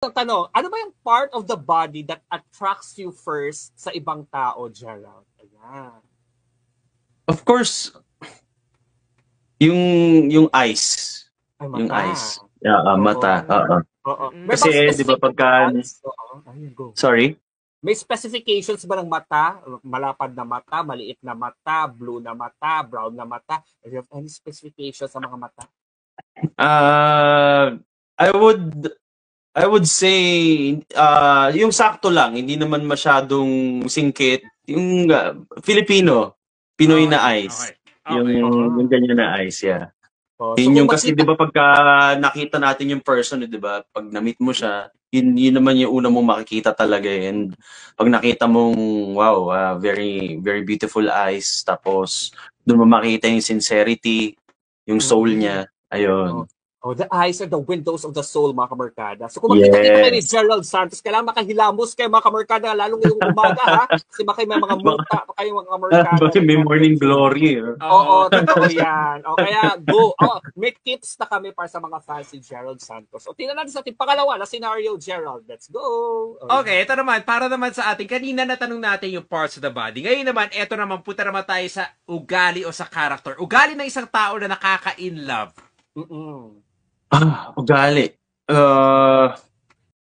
Tanong, ano ba yung part of the body that attracts you first sa ibang tao, Gerald? Ayan. Of course, yung eyes. Ay, Yung mata. eyes. Yeah, Oo. mata. Oo. Oo. May bang Kasi 'di ba specific pagka ones? Oo. Ayun, go. sorry? May specifications ba ng mata? Malapad na mata, maliit na mata, blue na mata, brown na mata? Do you have any specifications sa mga mata? Uh, I would I would say yung sakto lang, hindi naman masyadong singkit, yung Filipino, Pinoy na Okay, eyes. okay. Yung Okay. yung ganyan na eyes, yeah. Oh, so Yun kung yung kasi 'di makita, ba pagka nakita natin yung person, 'di ba? Pag na-meet mo siya, yun naman yung una mong makikita talaga eh. And pag nakita mong wow, very very beautiful eyes tapos doon mo makita yung sincerity, yung soul mm, niya. Ayun. oh, oh, the eyes are the windows of the soul, mga kamarkada. So kung magkita-kita kayo ni Yes. Gerald Santos, kailangan makahilamos kayo, mga kamarkada, lalo ngayong umaga, ha? Kasi baka may mga Baka, muta pa kayo, mga kamarkada, baka may morning nag-message. glory. Oo, Oo. totoo yan. O kaya, go. Oh, may tips na kami para sa mga fans ni Gerald Santos. O tingnan natin sa ating pangalawa na scenario, Gerald. Let's go. O, Okay, ito naman, para naman sa atin, kanina natanong natin yung parts of the body. Ngayon naman, ito naman, punta naman tayo sa ugali o sa character. Ugali ng isang tao na nakaka-in love. mm-mm. Ugali. Uh,